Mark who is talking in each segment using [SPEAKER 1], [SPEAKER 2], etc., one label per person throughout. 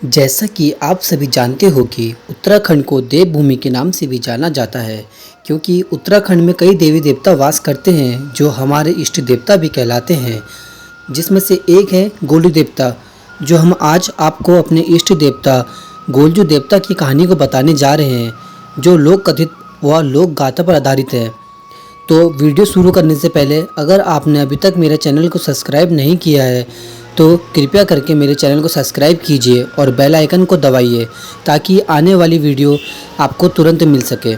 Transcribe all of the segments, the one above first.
[SPEAKER 1] जैसा कि आप सभी जानते हो कि उत्तराखंड को देवभूमि के नाम से भी जाना जाता है, क्योंकि उत्तराखंड में कई देवी देवता वास करते हैं जो हमारे इष्ट देवता भी कहलाते हैं। जिसमें से एक है गोलू देवता, जो हम आज आपको अपने इष्ट देवता गोलजू देवता की कहानी को बताने जा रहे हैं, जो लोक कथित व लोक गाथा पर आधारित है। तो वीडियो शुरू करने से पहले अगर आपने अभी तक मेरे चैनल को सब्सक्राइब नहीं किया है तो कृपया करके मेरे चैनल को सब्सक्राइब कीजिए और बेल आइकन को दबाइए ताकि आने वाली वीडियो आपको तुरंत मिल सके।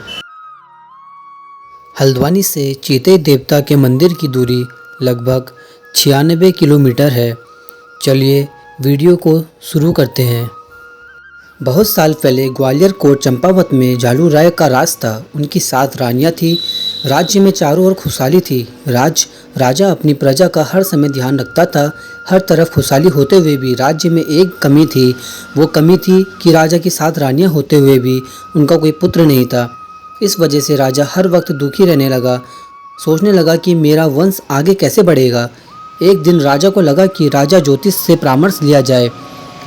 [SPEAKER 1] हल्द्वानी से चीते देवता के मंदिर की दूरी लगभग 96 किलोमीटर है। चलिए वीडियो को शुरू करते हैं। बहुत साल पहले ग्वालियर कोट चंपावत में झालू राय का राज था। उनकी 7 रानियां थीं। राज्य में चारों ओर खुशहाली थी। राजा अपनी प्रजा का हर समय ध्यान रखता था। हर तरफ खुशहाली होते हुए भी राज्य में एक कमी थी। वो कमी थी कि राजा की 7 रानियां होते हुए भी उनका कोई पुत्र नहीं था। इस वजह से राजा हर वक्त दुखी रहने लगा। सोचने लगा कि मेरा वंश आगे कैसे बढ़ेगा। एक दिन राजा को लगा कि राजा ज्योतिष से परामर्श लिया जाए।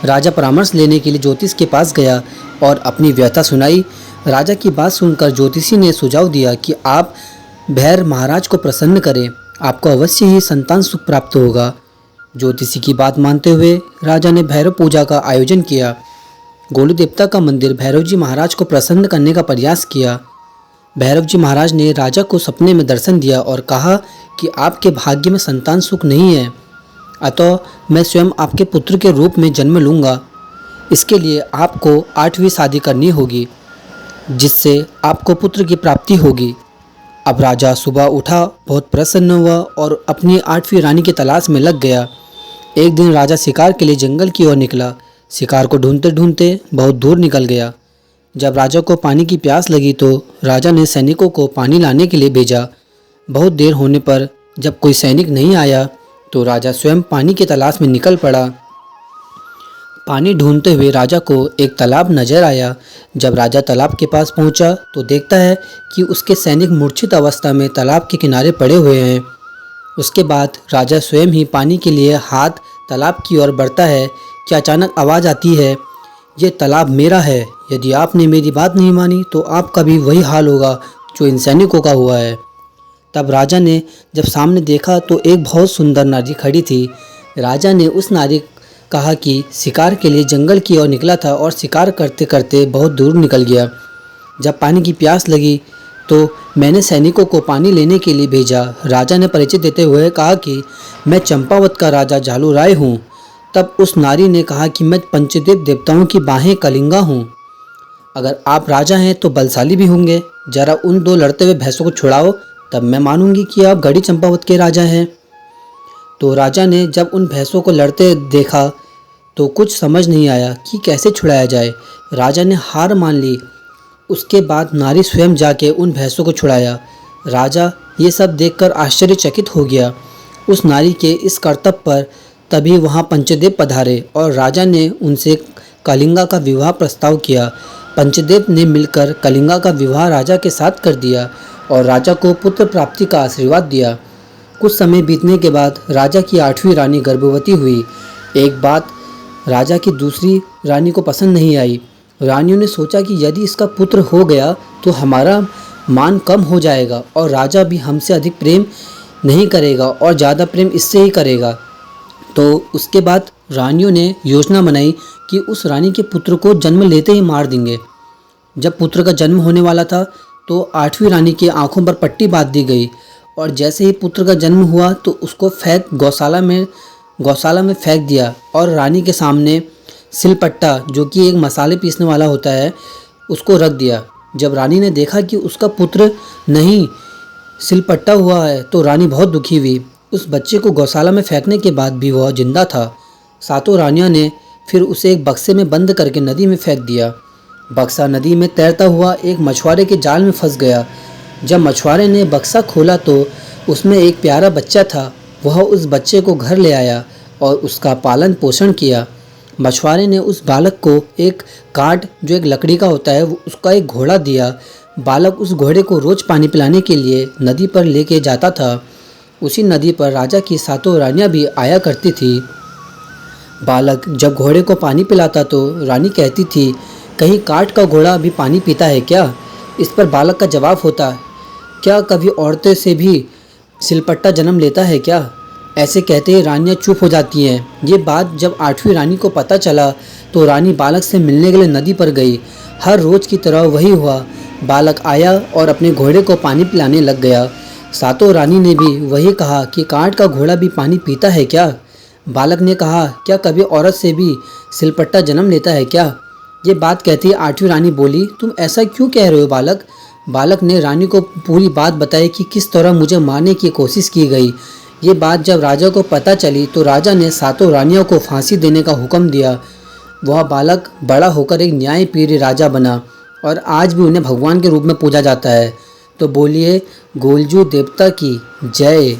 [SPEAKER 1] राजा परामर्श लेने के लिए ज्योतिष के पास गया और अपनी व्यथा सुनाई। राजा की बात सुनकर ज्योतिषी ने सुझाव दिया कि आप भैर महाराज को प्रसन्न करें, आपको अवश्य ही संतान सुख प्राप्त होगा। ज्योतिषी की बात मानते हुए राजा ने भैरव पूजा का आयोजन किया। गोलू देवता का मंदिर भैरव जी महाराज को प्रसन्न करने का प्रयास किया। भैरव जी महाराज ने राजा को सपने में दर्शन दिया और कहा कि आपके भाग्य में संतान सुख नहीं है, अतः मैं स्वयं आपके पुत्र के रूप में जन्म लूँगा। इसके लिए आपको 8वीं शादी करनी होगी, जिससे आपको पुत्र की प्राप्ति होगी। अब राजा सुबह उठा, बहुत प्रसन्न हुआ और अपनी 8वीं रानी की तलाश में लग गया। एक दिन राजा शिकार के लिए जंगल की ओर निकला। शिकार को ढूंढते ढूंढते बहुत दूर निकल गया। जब राजा को पानी की प्यास लगी तो राजा ने सैनिकों को पानी लाने के लिए भेजा। बहुत देर होने पर जब कोई सैनिक नहीं आया तो राजा स्वयं पानी की तलाश में निकल पड़ा। पानी ढूंढते हुए राजा को एक तालाब नजर आया। जब राजा तालाब के पास पहुंचा तो देखता है कि उसके सैनिक मूर्छित अवस्था में तालाब के किनारे पड़े हुए हैं। उसके बाद राजा स्वयं ही पानी के लिए हाथ तालाब की ओर बढ़ता है कि अचानक आवाज़ आती है, ये तालाब मेरा है। यदि आपने मेरी बात नहीं मानी तो आपका भी वही हाल होगा जो इन सैनिकों का हुआ है। तब राजा ने जब सामने देखा तो एक बहुत सुंदर नारी खड़ी थी। राजा ने उस नारी कहा कि शिकार के लिए जंगल की ओर निकला था और शिकार करते करते बहुत दूर निकल गया। जब पानी की प्यास लगी तो मैंने सैनिकों को पानी लेने के लिए भेजा। राजा ने परिचय देते हुए कहा कि मैं चंपावत का राजा झालू राय हूँ। तब उस नारी ने कहा कि मैं पंचदेव देवताओं की बाहें कलिंगा हूँ। अगर आप राजा हैं तो बलशाली भी होंगे। जरा उन 2 लड़ते हुए भैंसों को छुड़ाओ, तब मैं मानूंगी कि आप गढ़ी चंपावत के राजा हैं। तो राजा ने जब उन भैंसों को लड़ते देखा तो कुछ समझ नहीं आया कि कैसे छुड़ाया जाए। राजा ने हार मान ली। उसके बाद नारी स्वयं जाके उन भैंसों को छुड़ाया। राजा ये सब देखकर आश्चर्यचकित हो गया। उस नारी के इस करतब पर तभी वहाँ पंचदेव पधारे और राजा ने उनसे कलिंगा का विवाह प्रस्ताव किया। पंचदेव ने मिलकर कलिंगा का विवाह राजा के साथ कर दिया और राजा को पुत्र प्राप्ति का आशीर्वाद दिया। कुछ समय बीतने के बाद राजा की 8वीं रानी गर्भवती हुई। एक बात राजा की दूसरी रानी को पसंद नहीं आई। रानियों ने सोचा कि यदि इसका पुत्र हो गया तो हमारा मान कम हो जाएगा और राजा भी हमसे अधिक प्रेम नहीं करेगा और ज़्यादा प्रेम इससे ही करेगा। तो उसके बाद रानियों ने योजना बनाई कि उस रानी के पुत्र को जन्म लेते ही मार देंगे। जब पुत्र का जन्म होने वाला था तो 8वीं रानी की आंखों पर पट्टी बांध दी गई और जैसे ही पुत्र का जन्म हुआ तो उसको गौशाला में फेंक दिया और रानी के सामने सिलपट्टा, जो कि एक मसाले पीसने वाला होता है, उसको रख दिया। जब रानी ने देखा कि उसका पुत्र नहीं सिलपट्टा हुआ है तो रानी बहुत दुखी हुई। उस बच्चे को गौशाला में फेंकने के बाद भी वह जिंदा था। 7 रानियों ने फिर उसे एक बक्से में बंद करके नदी में फेंक दिया। बक्सा नदी में तैरता हुआ एक मछुआरे के जाल में फंस गया। जब मछुआरे ने बक्सा खोला तो उसमें एक प्यारा बच्चा था। वह उस बच्चे को घर ले आया और उसका पालन पोषण किया। मछुआरे ने उस बालक को एक काठ, जो एक लकड़ी का होता है, उसका एक घोड़ा दिया। बालक उस घोड़े को रोज पानी पिलाने के लिए नदी पर लेके जाता था। उसी नदी पर राजा की 7 रानियां भी आया करती थी। बालक जब घोड़े को पानी पिलाता तो रानी कहती थी, कहीं काठ का घोड़ा भी पानी पीता है क्या? इस पर बालक का जवाब होता, क्या कभी औरतें से भी सिलपट्टा जन्म लेता है क्या? ऐसे कहते ही रानियाँ चुप हो जाती हैं। ये बात जब 8वीं रानी को पता चला तो रानी बालक से मिलने के लिए नदी पर गई। हर रोज़ की तरह वही हुआ। बालक आया और अपने घोड़े को पानी पिलाने लग गया। सातों रानी ने भी वही कहा कि काठ का घोड़ा भी पानी पीता है क्या? बालक ने कहा, क्या कभी औरत से भी सिलपट्टा जन्म लेता है क्या? ये बात कहती 8वीं रानी बोली, तुम ऐसा क्यों कह रहे हो बालक? बालक ने रानी को पूरी बात बताई कि किस तरह मुझे मारने की कोशिश की गई। ये बात जब राजा को पता चली तो राजा ने सातों रानियों को फांसी देने का हुक्म दिया। वह बालक बड़ा होकर एक न्यायप्रिय राजा बना और आज भी उन्हें भगवान के रूप में पूजा जाता है। तो बोलिए गोलजू देवता की जय।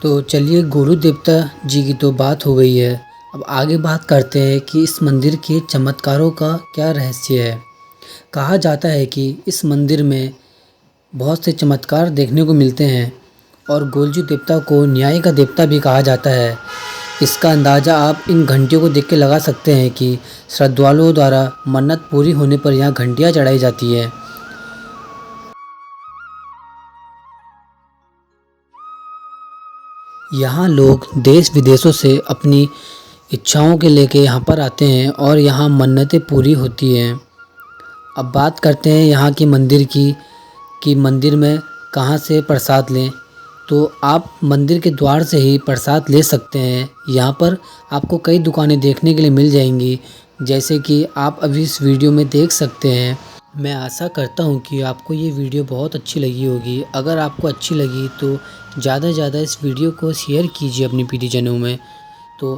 [SPEAKER 1] तो चलिए गोलू देवता जी की तो बात हो गई है। अब आगे बात करते हैं कि इस मंदिर के चमत्कारों का क्या रहस्य है। कहा जाता है कि इस मंदिर में बहुत से चमत्कार देखने को मिलते हैं और गोलजू देवता को न्याय का देवता भी कहा जाता है। इसका अंदाज़ा आप इन घंटियों को देख के लगा सकते हैं कि श्रद्धालुओं द्वारा मन्नत पूरी होने पर यहाँ घंटियाँ चढ़ाई जाती है। यहाँ लोग देश विदेशों से अपनी इच्छाओं के लेके यहाँ पर आते हैं और यहाँ मन्नतें पूरी होती हैं। अब बात करते हैं यहाँ की मंदिर की कि मंदिर में कहाँ से प्रसाद लें। तो आप मंदिर के द्वार से ही प्रसाद ले सकते हैं। यहाँ पर आपको कई दुकानें देखने के लिए मिल जाएंगी, जैसे कि आप अभी इस वीडियो में देख सकते हैं। मैं आशा करता हूँ कि आपको ये वीडियो बहुत अच्छी लगी होगी। अगर आपको अच्छी लगी तो ज़्यादा से ज़्यादा इस वीडियो को शेयर कीजिए अपनी प्रियजनों में। तो